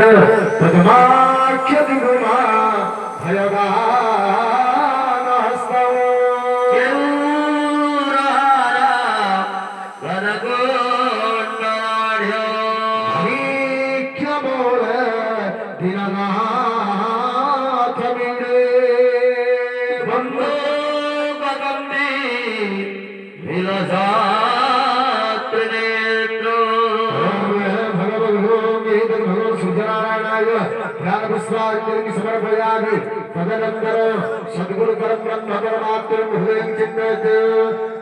पद्माख्य दिगुमा भयगान हस्तौ केयूरहारा वरगोन्नाढ्यो भीख्य मोल दीननाथ मीडे बंधु बदंदी विलसात्रिनेत्रो समर्पयामि तदनंतर सद्गुरु परब्रह्म परमात्म हृदय चिन्तित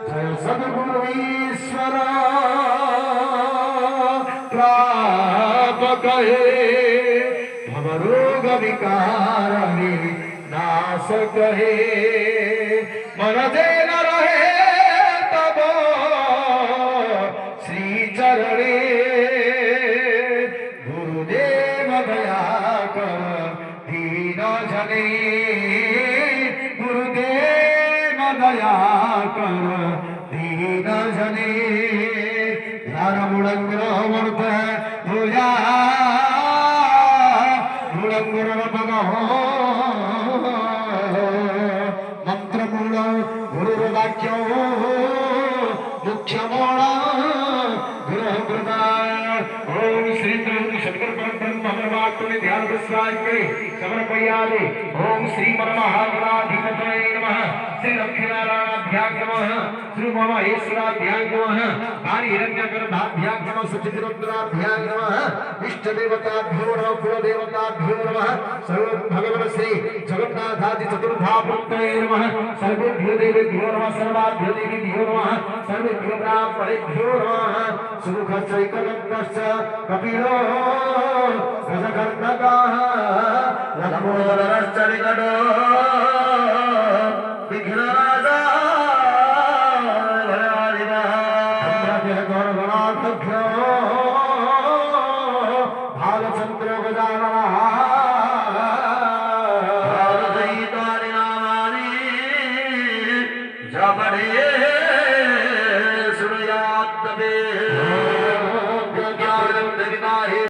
जय सद्गुरु ईश्वर प्रापक हे भवरोग विकार नाशक हे मन न रहे तब श्री चरणे गुरुदेव दया कर दीन जने गुरुदेव दया कर दीन जने यार मुड़ंगर वर्त होया मुड़ंगर भगवान मंत्र मूल गुरु वाक्य मुख्य मोड़ा गुरु प्रदान ओम श्री सद्गुरु परब्रह्म परमात्मा में ध्यान विश्वास करें समर्पयामि ओम श्री परमहागणाधिपतये नमः श्री लक्ष्मीनारायणाभ्यां नमः श्री महेश्वराभ्यां नमः हरि हिरण्यगर्भाभ्यां नमः सचिद्रुद्राभ्यां नमः इष्ट देवताभ्यो नमः कुल देवताभ्यो नमः सर्व भगवान श्री जगन्नाथादि चतुर्धामूर्तये नमः सर्वेभ्यो देवेभ्यो नमः सर्वाभ्यो देवीभ्यो नमः सर्वेभ्यो ब्राह्मणेभ्यो नमः सुमुखश्चैकदन्तश्च कपिलो रसकर्णकः रथमोदरश्चरिकटो विघ्नराजा गणगणार्थभ्यो भालचन्द्रो गजाननः भारतैतानि नामानि जपठे